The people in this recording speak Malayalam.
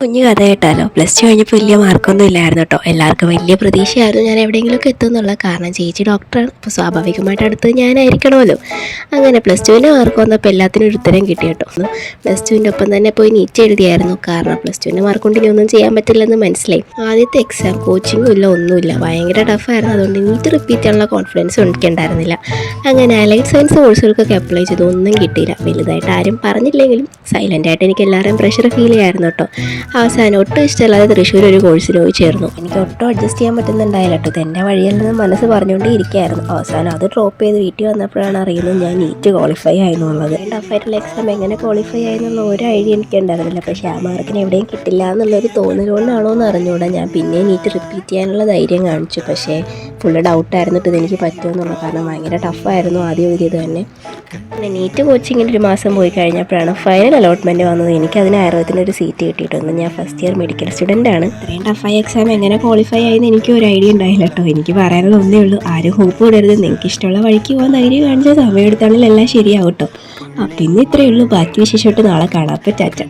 കുഞ്ഞു കഥ കേട്ടാലോ. പ്ലസ് ടു കഴിഞ്ഞപ്പോൾ വലിയ മാർക്കൊന്നും ഇല്ലായിരുന്നു കേട്ടോ. എല്ലാവർക്കും വലിയ പ്രതീക്ഷയായിരുന്നു ഞാൻ എവിടെയെങ്കിലുമൊക്കെ എത്തുമെന്നുള്ള. കാരണം ചേച്ചി ഡോക്ടറാണ്, അപ്പോൾ സ്വാഭാവികമായിട്ട് അടുത്തത് ഞാനായിരിക്കണമല്ലോ. അങ്ങനെ പ്ലസ് ടുവിൻ്റെ മാർക്ക് വന്നപ്പോൾ എല്ലാത്തിനും ഒരു ഉത്തരം കിട്ടി കേട്ടോ. പ്ലസ് ടുവിൻ്റെ ഒപ്പം തന്നെ പോയി നീറ്റ് എഴുതിയായിരുന്നു. കാരണം പ്ലസ് ടുവിൻ്റെ മാർക്ക് കൊണ്ട് ഇനി ഒന്നും ചെയ്യാൻ പറ്റില്ലെന്ന് മനസ്സിലായി. ആദ്യത്തെ എക്സാം കോച്ചിങ്ങും ഇല്ല, ഒന്നുമില്ല, ഭയങ്കര ടഫായിരുന്നു. അതുകൊണ്ട് നീറ്റ് റിപ്പീറ്റ് ചെയ്യാനുള്ള കോൺഫിഡൻസ് എനിക്കുണ്ടായിരുന്നില്ല. അങ്ങനെ അലൈഡ് സയൻസ് കോഴ്സുകൾക്കൊക്കെ അപ്ലൈ ചെയ്തു, ഒന്നും കിട്ടിയില്ല. വലുതായിട്ട് ആരും പറഞ്ഞില്ലെങ്കിലും സൈലൻ്റായിട്ട് എനിക്ക് എല്ലാവരും പ്രഷർ ഫീൽ ചെയ്യായിരുന്നു കേട്ടോ. അവസാനം ഒട്ടും ഇഷ്ടമല്ലാതെ തൃശ്ശൂർ ഒരു കോഴ്സിന് പോയി ചേർന്നു. എനിക്ക് ഒട്ടും അഡ്ജസ്റ്റ് ചെയ്യാൻ പറ്റുന്നുണ്ടായില്ല കേട്ടോ. ഇത് എൻ്റെ വഴിയല്ലെന്ന് മനസ്സ് പറഞ്ഞുകൊണ്ടേ ഇരിക്കുകയായിരുന്നു. അവസാനം അത് ഡ്രോപ്പ് ചെയ്ത് വീട്ടിൽ വന്നപ്പോഴാണ് അറിയുന്നത് ഞാൻ നീറ്റ് ക്വാളിഫൈ ആയെന്നുള്ളത്. ടഫായിട്ടുള്ള എക്സാം എങ്ങനെ ക്വാളിഫൈ ആയെന്നുള്ള ഒരു ഐഡിയ എനിക്ക് ഉണ്ടായിരുന്നില്ല. പക്ഷേ ആ മാർക്കിന് എവിടെയും കിട്ടില്ല എന്നുള്ളൊരു തോന്നൽ കൊണ്ടാണോ എന്ന് അറിഞ്ഞുകൂടാ. ഞാൻ പിന്നെ നീറ്റ് റിപ്പീറ്റ് ചെയ്യാനുള്ള ധൈര്യം കാണിച്ചു. പക്ഷേ ഫുള്ള് ഡൗട്ടായിരുന്നിട്ട് ഇതെനിക്ക് പറ്റുമെന്നുള്ളത്. കാരണം ഭയങ്കര ടഫായിരുന്നു ആദ്യം എഴുതിയത് തന്നെ. പിന്നെ നീറ്റ് കോച്ചിങ്ങിന് ഒരു മാസം പോയി കഴിഞ്ഞപ്പോഴാണ് ഫൈനൽ അലോട്ട്മെൻറ്റ് വന്നത്. എനിക്കതിന് ആയുർവേദത്തിനൊരു സീറ്റ് കിട്ടിയിട്ടുണ്ട്. ഞാൻ ഫസ്റ്റ് ഇയർ മെഡിക്കൽ സ്റ്റുഡൻ്റ് ആണ്. ഇത്രയും ടഫായ എക്സാം എങ്ങനെ ക്വാളിഫൈ ആയെന്ന് എനിക്ക് ഒരു ഐഡിയ ഉണ്ടായില്ല കേട്ടോ. എനിക്ക് പറയാനുള്ള ഒന്നേ ഉള്ളൂ, ആരും ഹോപ്പ് വിടരുത്. നിങ്ങൾക്ക് ഇഷ്ടമുള്ള വഴിക്ക് പോകാൻ ധൈര്യം കാണിച്ച സമയം എടുത്താണെങ്കിൽ എല്ലാം ശരിയാവും കേട്ടോ. പിന്നെ ഇത്രയേ ഉള്ളൂ. ബാക്കി വിശേഷമായിട്ട് നാളെ കാണാം. അപ്പോൾ ടാറ്റ.